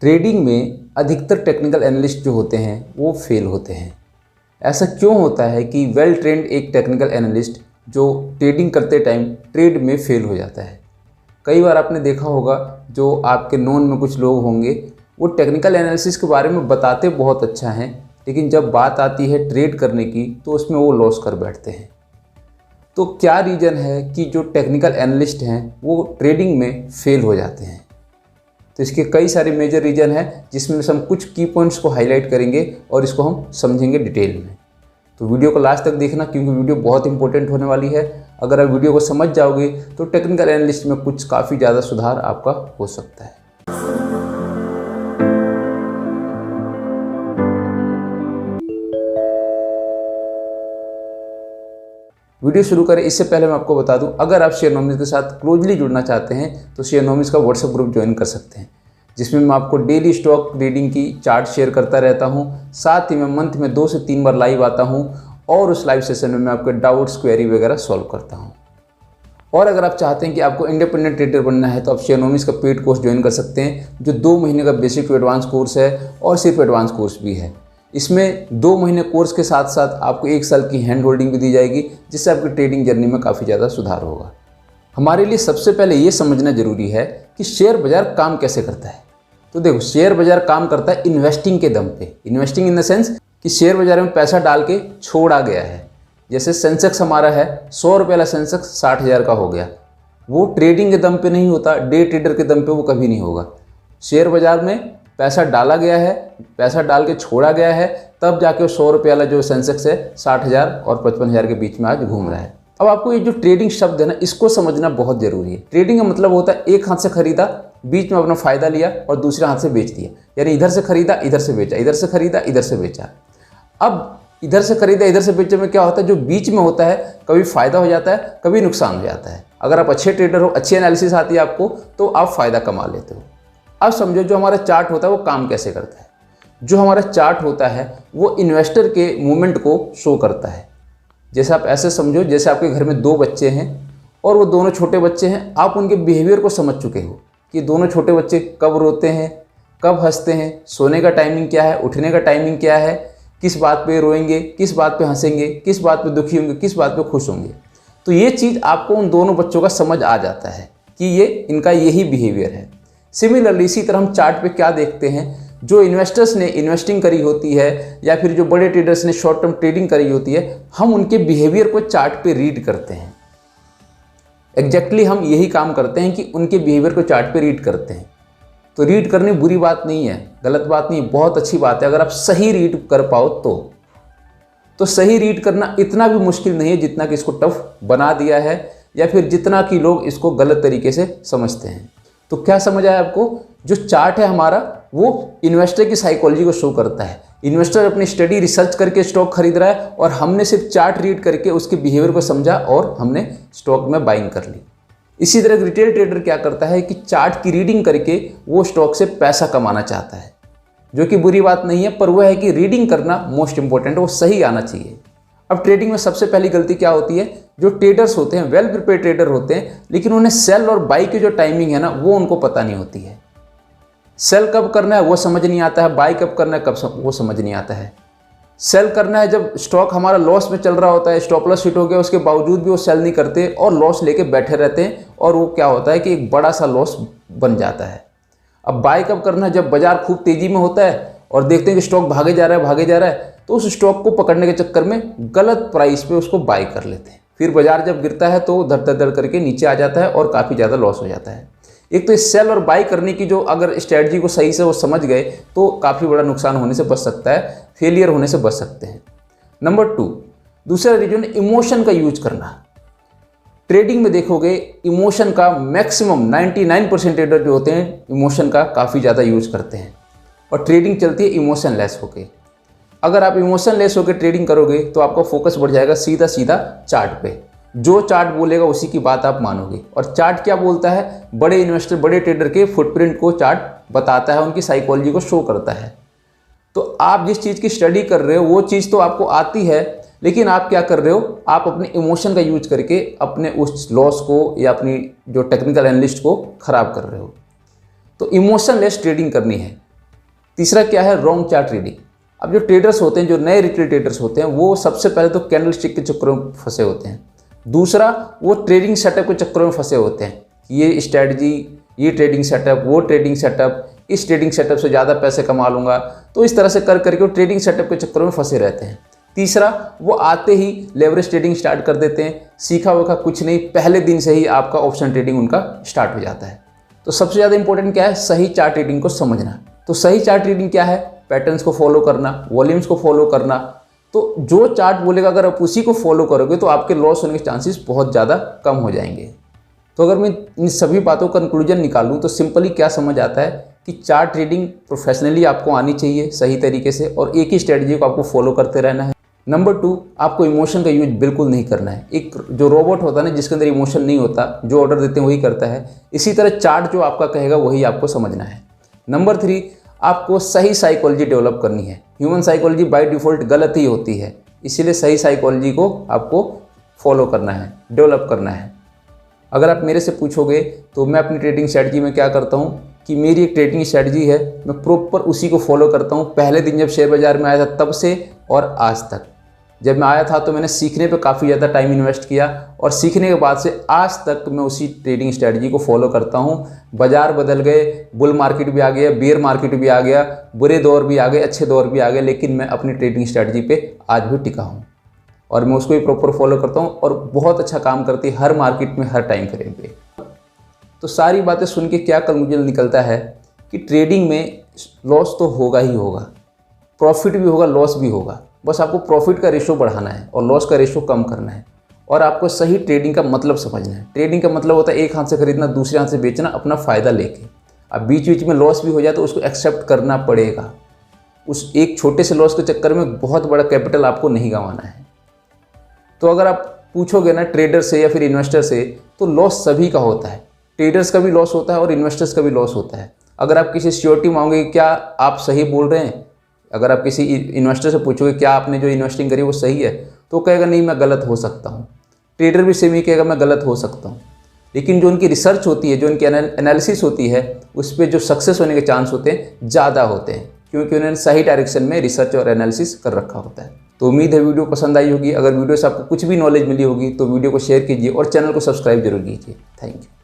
Trading में अधिकतर technical analyst जो होते हैं वो फेल होते हैं। ऐसा क्यों होता है कि वेल ट्रेंड एक टेक्निकल एनालिस्ट जो ट्रेडिंग करते टाइम ट्रेड में फेल हो जाता है? कई बार आपने देखा होगा, जो आपके नोन में कुछ लोग होंगे वो टेक्निकल एनालिसिस के बारे में बताते बहुत अच्छा हैं, लेकिन जब बात आती है ट्रेड करने की तो उसमें वो लॉस कर बैठते हैं। तो क्या रीज़न है कि जो टेक्निकल एनालिस्ट हैं वो ट्रेडिंग में फेल हो जाते हैं? तो इसके कई सारे मेजर रीज़न हैं, जिसमें से हम कुछ की पॉइंट्स को हाईलाइट करेंगे और इसको हम समझेंगे डिटेल में। तो वीडियो को लास्ट तक देखना, क्योंकि वीडियो बहुत इंपॉर्टेंट होने वाली है। अगर आप वीडियो को समझ जाओगे तो टेक्निकल एनालिस्ट में कुछ काफ़ी ज़्यादा सुधार आपका हो सकता है। वीडियो शुरू करें इससे पहले मैं आपको बता दूं, अगर आप शेयरनॉमिस के साथ क्लोजली जुड़ना चाहते हैं तो शेयरनॉमिस का व्हाट्सएप ग्रुप ज्वाइन कर सकते हैं, जिसमें मैं आपको डेली स्टॉक रीडिंग की चार्ट शेयर करता रहता हूं। साथ ही मैं मंथ में 2 से 3 बार लाइव आता हूं और उस लाइव सेशन में मैं आपके डाउट्स, क्वेरी वगैरह सॉल्व करता हूँ। और अगर आप चाहते हैं कि आपको इंडिपेंडेंट ट्रेडर बनना है तो आप शेयरनॉमिस का पेड कोर्स ज्वाइन कर सकते हैं, जो 2 महीने का बेसिक टू एडवांस कोर्स है और सिर्फ एडवांस कोर्स भी है। इसमें 2 महीने कोर्स के साथ साथ आपको 1 साल की हैंड होल्डिंग भी दी जाएगी, जिससे आपकी ट्रेडिंग जर्नी में काफ़ी ज़्यादा सुधार होगा। हमारे लिए सबसे पहले ये समझना जरूरी है कि शेयर बाजार काम कैसे करता है। तो देखो, शेयर बाजार काम करता है इन्वेस्टिंग के दम पे। इन्वेस्टिंग इन द सेंस कि शेयर बाजार में पैसा डाल के छोड़ा गया है। जैसे सेंसेक्स हमारा है 100 रुपये वाला सेंसेक्स 60,000 का हो गया, वो ट्रेडिंग के दम पे नहीं होता, डे ट्रेडर के दम पे वो कभी नहीं होगा। शेयर बाजार में पैसा डाला गया है, पैसा डाल के छोड़ा गया है, तब जाके 100 रुपये वाला जो सेंसेक्स है 60,000 और 55,000 के बीच में आज घूम रहा है। अब आपको ये जो ट्रेडिंग शब्द है ना, इसको समझना बहुत जरूरी है। ट्रेडिंग का मतलब होता है एक हाथ से खरीदा, बीच में अपना फायदा लिया और दूसरे हाथ से बेच दिया। यानी इधर से खरीदा, इधर से बेचा, इधर से खरीदा, इधर से बेचा। अब इधर से खरीदा, इधर से बेचे में क्या होता है, जो बीच में होता है कभी फायदा हो जाता है, कभी नुकसान हो जाता है। अगर आप अच्छे ट्रेडर हो, अच्छी एनालिसिस आती है आपको, तो आप फायदा कमा लेते हो। अब समझो, जो हमारा चार्ट होता है वो काम कैसे करता है। जो हमारा चार्ट होता है वो इन्वेस्टर के मूवमेंट को शो करता है। जैसे आप ऐसे समझो, जैसे आपके घर में 2 बच्चे हैं और वो दोनों छोटे बच्चे हैं। आप उनके बिहेवियर को समझ चुके हो कि दोनों छोटे बच्चे कब रोते हैं, कब हंसते हैं, सोने का टाइमिंग क्या है, उठने का टाइमिंग क्या है, किस बात पे रोएंगे, किस बात पे हंसेंगे, किस बात पे दुखी होंगे, किस बात पे खुश होंगे। तो ये चीज़ आपको उन दोनों बच्चों का समझ आ जाता है कि ये इनका यही बिहेवियर है। सिमिलरली इसी तरह हम चार्ट पे क्या देखते हैं, जो इन्वेस्टर्स ने इन्वेस्टिंग करी होती है या फिर जो बड़े ट्रेडर्स ने शॉर्ट टर्म ट्रेडिंग करी होती है, हम उनके बिहेवियर को चार्ट पे रीड करते हैं। एग्जैक्टली हम यही काम करते हैं कि उनके बिहेवियर को चार्ट पे रीड करते हैं। तो रीड करनी बुरी बात नहीं है, गलत बात नहीं है, बहुत अच्छी बात है अगर आप सही रीड कर पाओ तो सही रीड करना इतना भी मुश्किल नहीं है जितना कि इसको टफ बना दिया है, या फिर जितना कि लोग इसको गलत तरीके से समझते हैं। तो क्या समझ आया आपको? जो चार्ट है हमारा वो इन्वेस्टर की साइकोलॉजी को शो करता है। इन्वेस्टर अपनी स्टडी रिसर्च करके स्टॉक खरीद रहा है और हमने सिर्फ चार्ट रीड करके उसके बिहेवियर को समझा और हमने स्टॉक में बाइंग कर ली। इसी तरह रिटेल ट्रेडर क्या करता है कि चार्ट की रीडिंग करके वो स्टॉक से पैसा कमाना चाहता है, जो कि बुरी बात नहीं है, पर वह है कि रीडिंग करना मोस्ट इंपॉर्टेंट है, वो सही आना चाहिए। अब ट्रेडिंग में सबसे पहली गलती क्या होती है, जो ट्रेडर्स होते हैं वेल प्रिपेयर्ड ट्रेडर होते हैं, लेकिन उन्हें सेल और बाई की जो टाइमिंग है ना वो उनको पता नहीं होती है। सेल कब करना है वो समझ नहीं आता है, बाई कब करना है वो समझ नहीं आता है। सेल करना है जब स्टॉक हमारा लॉस में चल रहा होता है, स्टॉप लॉस हिट हो गया, उसके बावजूद भी वो सेल नहीं करते और लॉस लेके बैठे रहते हैं, और वो क्या होता है कि एक बड़ा सा लॉस बन जाता है। अब बाई कब करना है, जब बाजार खूब तेजी में होता है और देखते हैं कि स्टॉक भागे जा रहा है, तो उस स्टॉक को पकड़ने के चक्कर में गलत प्राइस पे उसको बाई कर लेते हैं। फिर बाजार जब गिरता है तो धड़ करके नीचे आ जाता है और काफ़ी ज़्यादा लॉस हो जाता है। एक तो इस सेल और बाई करने की जो अगर स्ट्रेटजी को सही से वो समझ गए तो काफ़ी बड़ा नुकसान होने से बच सकता है, फेलियर होने से बच सकते हैं। नंबर 2, दूसरा रीजन इमोशन का यूज करना। ट्रेडिंग में देखोगे इमोशन का मैक्सिमम 99% ट्रेडर जो होते हैं इमोशन का काफ़ी ज़्यादा यूज करते हैं और ट्रेडिंग चलती है इमोशनलेस होके। अगर आप इमोशनलेस होकर ट्रेडिंग करोगे तो आपका फोकस बढ़ जाएगा सीधा चार्ट पे। जो चार्ट बोलेगा उसी की बात आप मानोगे। और चार्ट क्या बोलता है, बड़े इन्वेस्टर बड़े ट्रेडर के फुटप्रिंट को चार्ट बताता है, उनकी साइकोलॉजी को शो करता है। तो आप जिस चीज़ की स्टडी कर रहे हो वो चीज़ तो आपको आती है, लेकिन आप क्या कर रहे हो, आप अपने इमोशन का यूज करके अपने उस लॉस को या अपनी जो टेक्निकल एनालिस्ट को ख़राब कर रहे हो। तो इमोशनलेस ट्रेडिंग करनी है। तीसरा क्या है, रॉन्ग चार्ट रीडिंग। अब जो ट्रेडर्स होते हैं, जो नए रिटेल ट्रेडर्स होते हैं, वो सबसे पहले तो कैंडल स्टिक के चक्करों में फंसे होते हैं। दूसरा, वो ट्रेडिंग सेटअप के चक्करों में फंसे होते हैं, ये स्ट्रैटेजी, ये ट्रेडिंग सेटअप, वो ट्रेडिंग सेटअप, इस ट्रेडिंग सेटअप से ज़्यादा पैसे कमा लूँगा। तो इस तरह से कर करके वो ट्रेडिंग सेटअप के चक्करों में फंसे रहते हैं। तीसरा, वो आते ही लेवरेज ट्रेडिंग स्टार्ट कर देते हैं, सीखा हुआ कुछ नहीं, पहले दिन से ही आपका ऑप्शन ट्रेडिंग उनका स्टार्ट हो जाता है। तो सबसे ज़्यादा इंपॉर्टेंट क्या है, सही चार्ट रीडिंग को समझना। तो सही चार्ट रीडिंग क्या है, पैटर्न्स को फॉलो करना, वॉल्यूम्स को फॉलो करना। तो जो चार्ट बोलेगा अगर आप उसी को फॉलो करोगे तो आपके लॉस होने के चांसेस बहुत ज़्यादा कम हो जाएंगे। तो अगर मैं इन सभी बातों का कंक्लूजन निकालूं तो सिंपली क्या समझ आता है कि चार्ट रीडिंग प्रोफेशनली आपको आनी चाहिए सही तरीके से, और एक ही स्ट्रेटजी को आपको फॉलो करते रहना है। नंबर 2, आपको इमोशन का यूज बिल्कुल नहीं करना है। एक जो रोबोट होता है ना, जिसके अंदर इमोशन नहीं होता, जो ऑर्डर देते हैं वही करता है, इसी तरह चार्ट जो आपका कहेगा वही आपको समझना है। नंबर 3, आपको सही साइकोलॉजी डेवलप करनी है। ह्यूमन साइकोलॉजी बाय डिफ़ॉल्ट गलत ही होती है, इसीलिए सही साइकोलॉजी को आपको फॉलो करना है, डेवलप करना है। अगर आप मेरे से पूछोगे तो मैं अपनी ट्रेडिंग स्ट्रैटेजी में क्या करता हूँ कि मेरी एक ट्रेडिंग स्ट्रैटेजी है, मैं प्रॉपर उसी को फॉलो करता हूँ। पहले दिन जब शेयर बाज़ार में आया था तब से और आज तक। जब मैं आया था तो मैंने सीखने पे काफ़ी ज़्यादा टाइम इन्वेस्ट किया, और सीखने के बाद से आज तक मैं उसी ट्रेडिंग स्ट्रैटेजी को फॉलो करता हूँ। बाज़ार बदल गए, बुल मार्केट भी आ गया, बेयर मार्केट भी आ गया, बुरे दौर भी आ गए, अच्छे दौर भी आ गए, लेकिन मैं अपनी ट्रेडिंग स्ट्रैटेजी पे आज भी टिका हूँ और मैं उसको भी प्रॉपर फॉलो करता हूँ, और बहुत अच्छा काम करती है हर मार्केट में, हर टाइम फ्रेम पे। तो सारी बातें सुन के क्या कंक्लूजन निकलता है कि ट्रेडिंग में लॉस तो होगा ही होगा, प्रॉफिट भी होगा, लॉस भी होगा। बस आपको प्रॉफिट का रेशो बढ़ाना है और लॉस का रेशो कम करना है, और आपको सही ट्रेडिंग का मतलब समझना है। ट्रेडिंग का मतलब होता है एक हाथ से खरीदना, दूसरे हाथ से बेचना, अपना फ़ायदा लेके। अब बीच बीच में लॉस भी हो जाए तो उसको एक्सेप्ट करना पड़ेगा। उस एक छोटे से लॉस के चक्कर में बहुत बड़ा कैपिटल आपको नहीं गंवाना है। तो अगर आप पूछोगे ना ट्रेडर से या फिर इन्वेस्टर से, तो लॉस सभी का होता है। ट्रेडर्स का भी लॉस होता है और इन्वेस्टर्स का भी लॉस होता है। अगर आप किसी श्योरिटी मांगोगे क्या आप सही बोल रहे हैं, अगर आप किसी इन्वेस्टर से पूछोगे क्या आपने जो इन्वेस्टिंग करी वो सही है, तो कहेगा नहीं मैं गलत हो सकता हूँ। ट्रेडर भी सेम ही कहेगा मैं गलत हो सकता हूँ। लेकिन जो उनकी रिसर्च होती है, जो उनकी एनालिसिस होती है, उस पर जो सक्सेस होने के चांस होते हैं ज़्यादा होते हैं, क्योंकि उन्होंने सही डायरेक्शन में रिसर्च और एनालिसिस कर रखा होता है। तो उम्मीद है वीडियो पसंद आई होगी। अगर वीडियो से आपको कुछ भी नॉलेज मिली होगी तो वीडियो को शेयर कीजिए और चैनल को सब्सक्राइब जरूर कीजिए। Thank you.